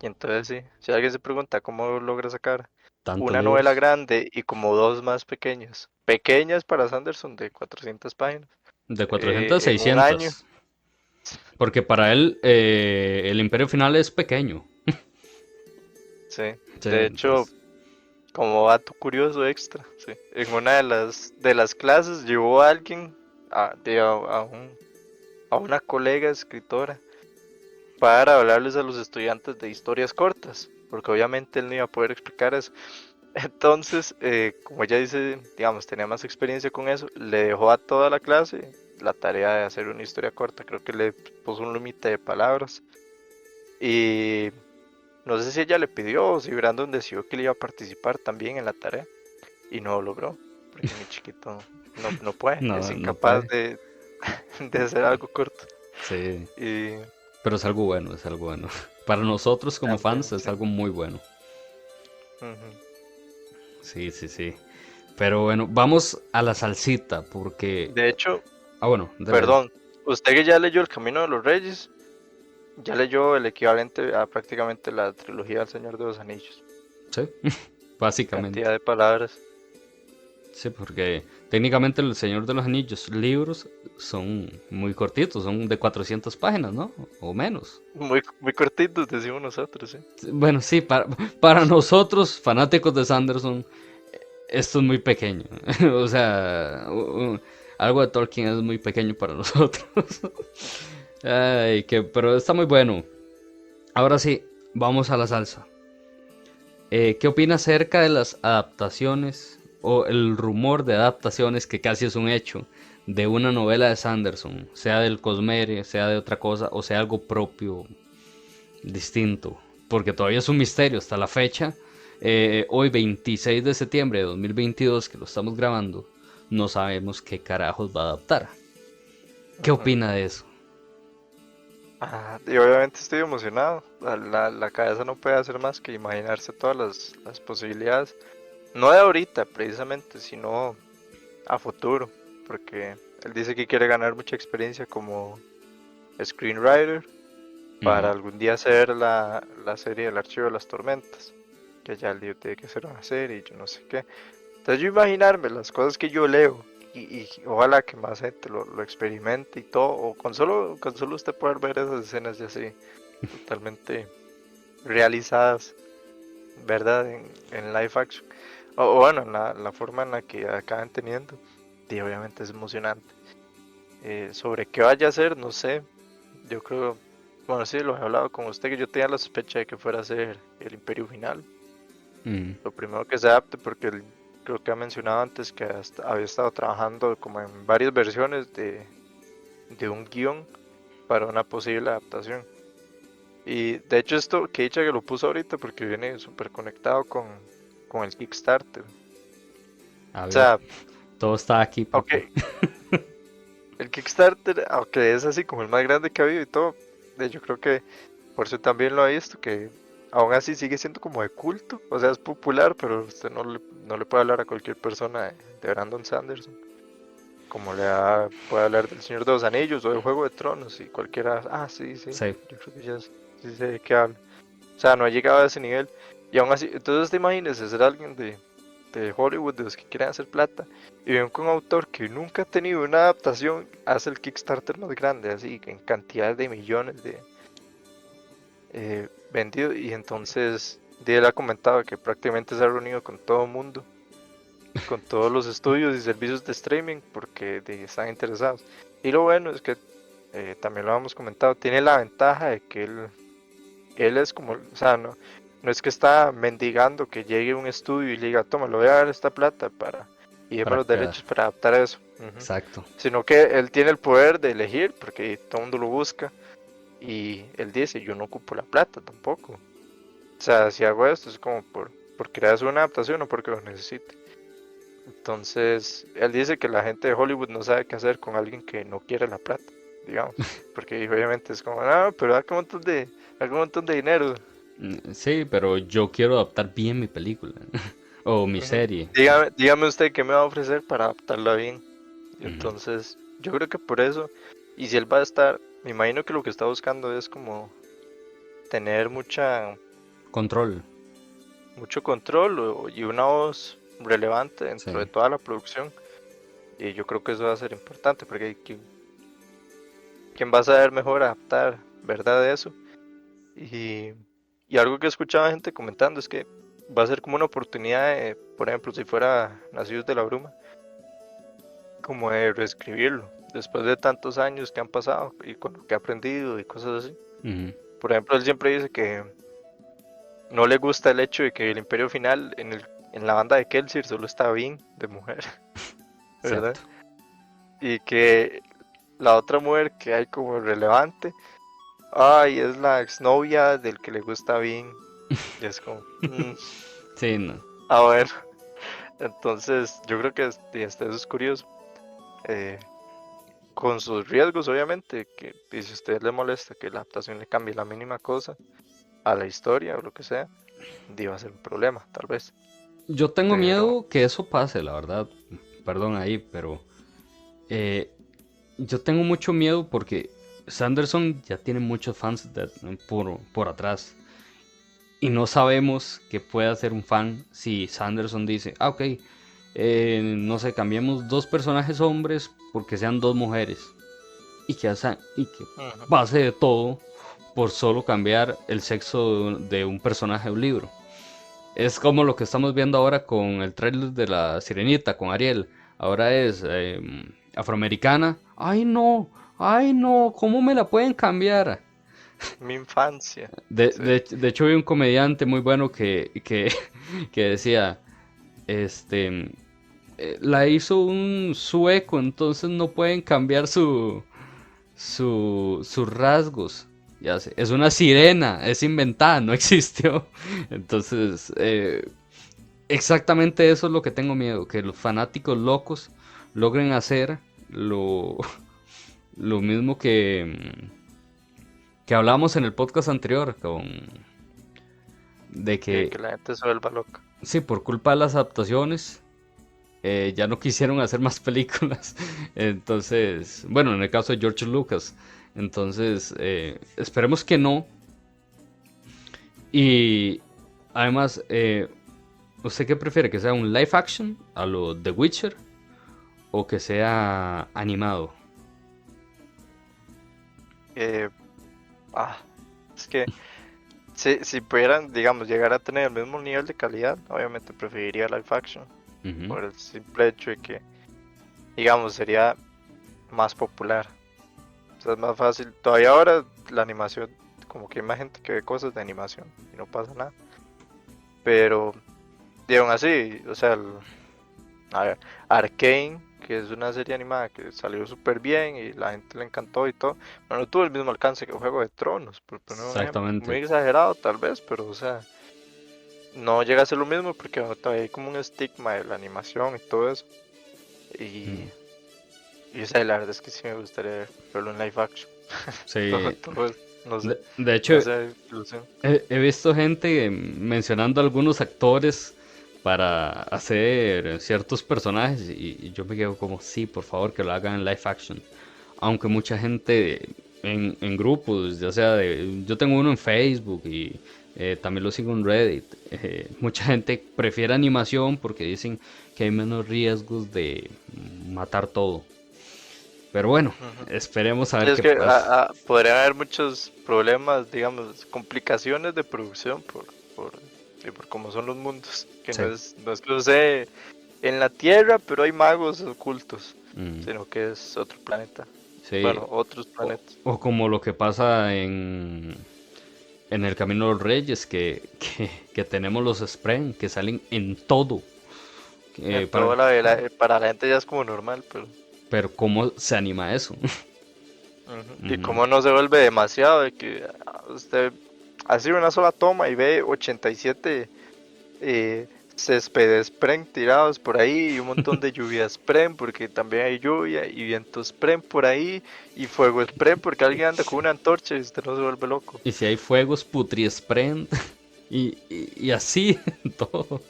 Y entonces sí, si alguien se pregunta cómo logra sacar Tantos una novela libros. grande y como 2 más pequeñas, pequeñas para Sanderson de 400 páginas, De 400 a en un año, 600. Porque para él el Imperio Final es pequeño. sí. Sí, De hecho, entonces. como dato curioso extra, sí. En una de las clases llevó a alguien, a una colega escritora, para hablarles a los estudiantes de historias cortas, porque obviamente él no iba a poder explicar eso. Entonces, como ella dice, digamos, tenía más experiencia con eso, le dejó a toda la clase la tarea de hacer una historia corta. Creo que le puso un límite de palabras. Y no sé si ella le pidió o si Brandon decidió que le iba a participar también en la tarea. Y no lo logró, porque mi chiquito no puede, es No, no incapaz puede. de hacer algo corto. Sí. Y Pero es algo bueno, es algo bueno. Para nosotros como fans también, es sí. algo muy bueno. Ujú. Sí, sí, sí. Pero bueno, vamos a la salsita, porque... De hecho, Ah, bueno, dale, dale. perdón, usted que ya leyó El Camino de los Reyes, ya leyó el equivalente a prácticamente la trilogía del Señor de los Anillos. Sí, En básicamente. cantidad de palabras. Sí, porque técnicamente El Señor de los Anillos, libros, son muy cortitos, son de 400 páginas, ¿no? O menos. Muy cortitos, decimos nosotros, ¿sí? Bueno, sí, para nosotros, fanáticos de Sanderson, esto es muy pequeño. O sea, algo de Tolkien es muy pequeño para nosotros. Ay, pero está muy bueno. Ahora sí, vamos a la salsa. ¿Qué opina acerca de las adaptaciones o el rumor de adaptaciones que casi es un hecho de una novela de Sanderson, sea del Cosmere, sea de otra cosa o sea algo propio, distinto? Porque todavía es un misterio hasta la fecha. Hoy 26 de septiembre de 2022 que lo estamos grabando, no sabemos qué carajos va a adaptar. ¿Qué Ujú. opina de eso? Y obviamente estoy emocionado. La cabeza no puede hacer más que imaginarse todas las posibilidades. No de ahorita, precisamente, sino a futuro. Porque él dice que quiere ganar mucha experiencia como screenwriter para Ujú. algún día hacer la serie del Archivo de las Tormentas. Que ya el tío tiene que hacer una serie y yo no sé qué. Entonces yo imaginarme las cosas que yo leo y ojalá que más gente lo experimente y todo, o con solo usted poder ver esas escenas ya así, totalmente realizadas, ¿verdad? En live action. O bueno, en la forma en la que acaban teniendo, y obviamente es emocionante. Sobre qué vaya a ser, no sé. Yo creo, bueno, sí, lo he hablado con usted, que yo tenía la sospecha de que fuera a ser el Imperio Final. Lo primero que se adapte, porque creo que ha mencionado antes que había estado trabajando como en varias versiones de un guión para una posible adaptación. Y de hecho esto, que dicha que lo puso ahorita porque viene súper conectado con el Kickstarter. A O ver, sea, todo está aquí, ok, papi. el Kickstarter, aunque es así como el más grande que ha habido y todo, yo creo que por eso también lo ha visto, que aún así sigue siendo como de culto, o sea, es popular, pero usted no le puede hablar a cualquier persona de Brandon Sanderson, como puede hablar del Señor de los Anillos o del Juego de Tronos y cualquiera, sí, sí, Sí, yo creo que ya sí sé de qué habla. O sea, no ha llegado a ese nivel, y aún así, entonces te imaginas ser alguien de Hollywood, de los que quieren hacer plata, y ven con un autor que nunca ha tenido una adaptación, hace el Kickstarter más grande, así, en cantidades de millones de vendidos, y entonces él ha comentado que prácticamente se ha reunido con todo el mundo, con todos los estudios y servicios de streaming, porque están interesados. Y lo bueno es que, también lo hemos comentado, tiene la ventaja de que él es como, o sea, no es que está mendigando que llegue un estudio y le diga, toma, le voy a dar esta plata y déme para los que... derechos para adaptar eso. Ujú. Exacto. Sino que él tiene el poder de elegir, porque todo el mundo lo busca, y él dice, yo no ocupo la plata tampoco. O sea, si hago esto es como por querer hacer una adaptación o porque lo necesite. Entonces, él dice que la gente de Hollywood no sabe qué hacer con alguien que no quiere la plata, digamos. Porque obviamente es como, pero da un montón de dinero. Sí, pero yo quiero adaptar bien mi película. O mi Ujú. serie. Dígame usted qué me va a ofrecer para adaptarla bien. Y Ujú. entonces, yo creo que por eso, y si él va a estar, me imagino que lo que está buscando es como tener Control. mucho control y una voz relevante dentro de Sí. toda la producción. Y yo creo que eso va a ser importante, porque quién va a saber mejor adaptar, ¿verdad? De eso. Y, y algo que he escuchado a gente comentando es que va a ser como una oportunidad, por ejemplo, si fuera Nacidos de la Bruma, como de reescribirlo, después de tantos años que han pasado y con lo que ha aprendido y cosas así. Ujú. Por ejemplo, él siempre dice que no le gusta el hecho de que el Imperio Final en la banda de Kelsier solo está bien de mujer, ¿verdad? Cierto. Y que la otra mujer que hay como relevante, es la exnovia del que le gusta bien. Y es como, Sí, no. a ver, entonces yo creo que eso es curioso. eh, con sus riesgos, obviamente, que y si a usted le molesta que la adaptación le cambie la mínima cosa a la historia o lo que sea, va a ser un problema, tal vez. Yo tengo Pero, miedo que eso pase, la verdad. Perdón ahí, pero eh, yo tengo mucho miedo porque Sanderson ya tiene muchos fans por atrás. Y no sabemos que pueda ser un fan si Sanderson dice, ok, no sé, cambiemos dos personajes hombres porque sean dos mujeres. Y que ujú, pase de todo por solo cambiar el sexo de un personaje de un libro. Es como lo que estamos viendo ahora con el trailer de la Sirenita, con Ariel. Ahora es afroamericana. Ay no, ¿cómo me la pueden cambiar? mi infancia, De, sí. de, de hecho, vi un comediante muy bueno que decía, este, la hizo un sueco, entonces no pueden cambiar sus rasgos. Ya sé, es una sirena, es inventada, no existió. Entonces, exactamente eso es lo que tengo miedo, que los fanáticos locos logren hacer lo, lo mismo que hablamos en el podcast anterior, de Que que la gente se vuelva loca. sí, por culpa de las adaptaciones, ya no quisieron hacer más películas. Entonces, bueno, en el caso de George Lucas. Entonces, esperemos que no. Y además, ¿Usted qué prefiere? ¿Que sea un live action a lo The Witcher o que sea animado? Eh, ah, es que si pudieran, digamos, llegar a tener el mismo nivel de calidad, obviamente preferiría live action, Ujú. por el simple hecho de que, digamos, sería más popular. O sea, es más fácil. Todavía ahora la animación, como que hay más gente que ve cosas de animación y no pasa nada. Pero, y aún así, o sea, a ver, Arcane, que es una serie animada que salió súper bien y la gente le encantó y todo, pero no tuvo el mismo alcance que Juego de Tronos, por poner un ejemplo. Muy Exactamente. exagerado tal vez, pero o sea, no llega a ser lo mismo porque todavía hay como un estigma de la animación y todo eso. Y, Mm. o sea, la verdad es que sí me gustaría verlo en live action. Sí. Todo eso, no sé, De hecho, me hace ilusión. he visto gente mencionando algunos actores para hacer ciertos personajes y yo me quedo como, sí, por favor, que lo hagan en live action. Aunque mucha gente en grupos, ya sea yo tengo uno en Facebook y también lo sigo en Reddit, mucha gente prefiere animación porque dicen que hay menos riesgos de matar todo. Pero bueno, Ujú. esperemos a Sí, ver es qué que pasa. podría haber muchos problemas, digamos, complicaciones de producción por, sí, por cómo son los mundos. Que Sí. no es que sucede en la Tierra, pero hay magos ocultos, Mm, sino que es otro planeta. sí. Bueno, otros O, planetas. o como lo que pasa en el Camino de los Reyes, que tenemos los Spren, que salen en todo. En Para, toda para la gente ya es como normal, pero pero ¿cómo se anima eso? ujú. Y Ujú. cómo no se vuelve demasiado de que usted hace una sola toma y ve 87 céspedes spren tirados por ahí y un montón de lluvia spren porque también hay lluvia y viento spren por ahí y fuego spren porque alguien anda con una antorcha y usted no se vuelve loco. Y si hay fuegos, Putri-Sprent. Y así todo.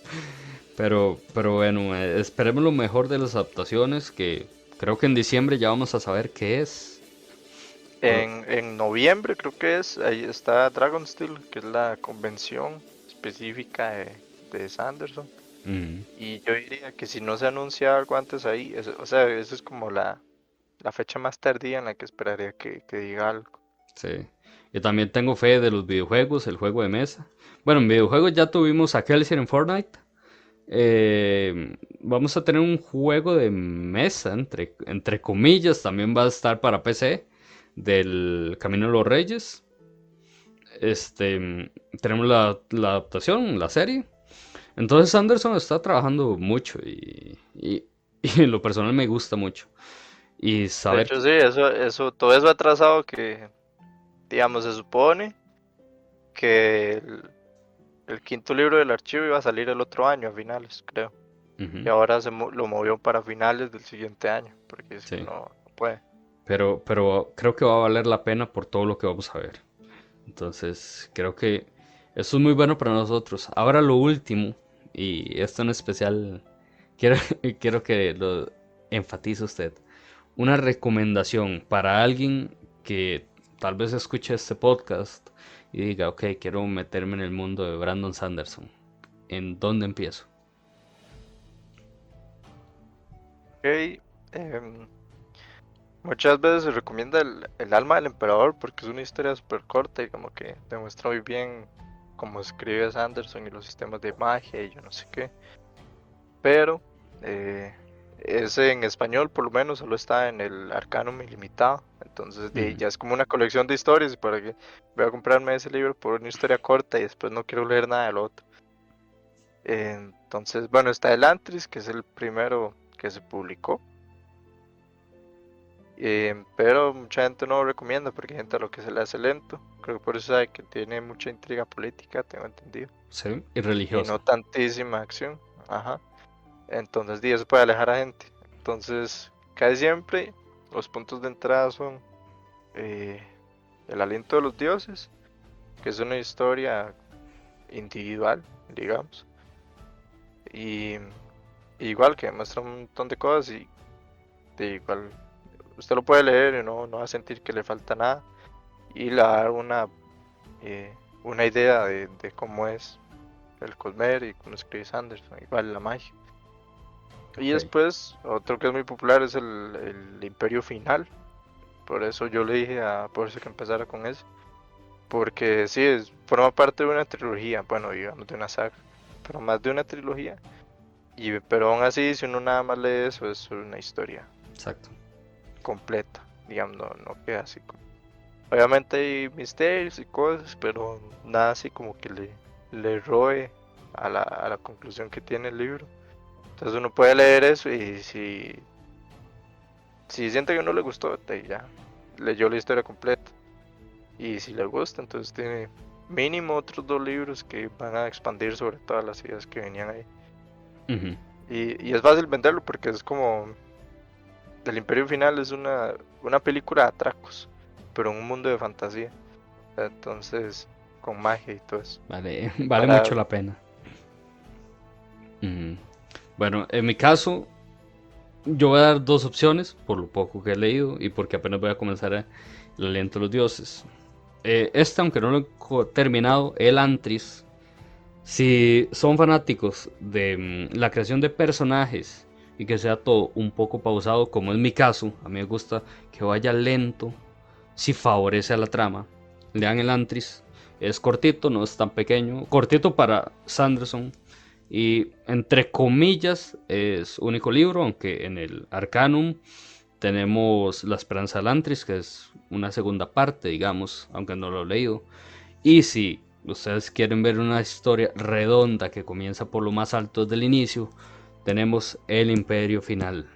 Pero bueno, esperemos lo mejor de las adaptaciones, que creo que en diciembre ya vamos a saber qué es. O- En noviembre creo que es, ahí está Dragonsteel, que es la convención específica de Sanderson. Mm, Y yo diría que si no se anuncia algo antes ahí, o sea, esa es como la fecha más tardía en la que esperaría que diga algo. sí. Yo también tengo fe de los videojuegos, el juego de mesa. Bueno, en videojuegos ya tuvimos a Kelsier en Fortnite. Vamos a tener un juego de mesa, entre comillas, también va a estar para PC, del Camino de los Reyes. Tenemos la adaptación, la serie. Entonces Anderson está trabajando mucho y en lo personal me gusta mucho. Y De saber hecho, que... sí, todo eso atrasado que, digamos, se supone que el quinto libro del archivo iba a salir el otro año, a finales, creo. Y Ujú, ahora lo movió para finales del siguiente año, porque es que sí, no puede. pero creo que va a valer la pena por todo lo que vamos a ver. Entonces creo que eso es muy bueno para nosotros. Ahora lo último, y esto en especial, quiero, quiero que lo enfatice usted. Una recomendación para alguien que tal vez escuche este podcast y diga, ok, quiero meterme en el mundo de Brandon Sanderson. ¿En dónde empiezo? Ok, em, muchas veces se recomienda el alma del emperador porque es una historia súper corta y como que demuestra muy bien cómo escribe Sanderson y los sistemas de magia y yo no sé qué. Pero eh, ese en español por lo menos solo está en el Arcanum Ilimitado. Entonces Ujú. ya es como una colección de historias y para que voy a comprarme ese libro por una historia corta y después no quiero leer nada del otro. Entonces, bueno, está el Antris, que es el primero que se publicó. Pero mucha gente no lo recomienda porque hay gente a lo que se le hace lento. Creo que por eso sabe que tiene mucha intriga política, tengo entendido. Sí, y Y no religiosa. tantísima acción. Ajá. Entonces, eso puede alejar a gente. Entonces, casi siempre los puntos de entrada son eh, el aliento de los dioses, que es una historia individual, digamos. Y igual que muestra un montón de cosas y de igual usted lo puede leer y no va a sentir que le falta nada. Y le va a dar una idea de cómo es el Cosmere y cómo escribe Sanderson, igual la magia. Y Ok. después, otro que es muy popular es el Imperio Final. Por eso yo le dije a Porce que empezara con ese. Porque sí, forma parte de una trilogía, bueno, digamos de una saga, pero más de una trilogía. Pero aún así, si uno nada más lee eso, es una historia Exacto. completa, digamos, no queda así como... Obviamente hay misterios y cosas, pero nada así como que le robe a la conclusión que tiene el libro. Entonces uno puede leer eso y si siente que no le gustó, ya leyó la historia completa. Y si le gusta, entonces tiene mínimo otros 2 libros que van a expandir sobre todas las ideas que venían ahí. Ujú. Y es fácil venderlo porque es como... El Imperio Final es una película de atracos, pero en un mundo de fantasía. Entonces, con magia y todo eso. Vale mucho Para... la pena. Ujú. Bueno, en mi caso, yo voy a dar dos opciones, por lo poco que he leído y porque apenas voy a comenzar el Aliento de los Dioses. Aunque no lo he terminado, el Antris. Si son fanáticos de la creación de personajes y que sea todo un poco pausado, como es mi caso, a mí me gusta que vaya lento, si favorece a la trama. Lean el Antris, es cortito, no es tan pequeño, cortito para Sanderson y entre comillas es único libro, aunque en el Arcanum tenemos La Esperanza del Antris, que es una segunda parte, digamos, aunque no lo he leído. Y si ustedes quieren ver una historia redonda que comienza por lo más alto del inicio, tenemos El Imperio Final.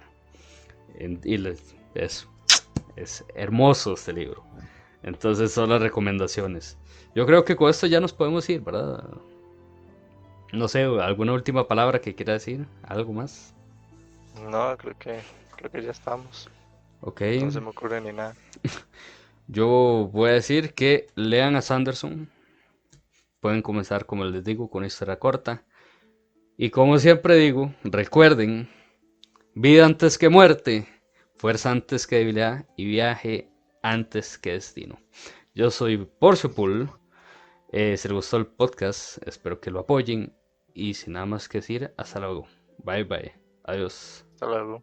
Es hermoso este libro. Entonces son las recomendaciones. Yo creo que con esto ya nos podemos ir, ¿verdad? No sé, ¿alguna última palabra que quiera decir? ¿Algo más? No, creo que ya estamos. Ok. No se me ocurre ni nada. Yo voy a decir que lean a Sanderson. Pueden comenzar, como les digo, con una historia corta. Y como siempre digo, recuerden, vida antes que muerte, fuerza antes que debilidad y viaje antes que destino. Yo soy Porciopool. Si les gustó el podcast, espero que lo apoyen. Y sin nada más que decir, hasta luego. Bye bye. Adiós. Hasta luego.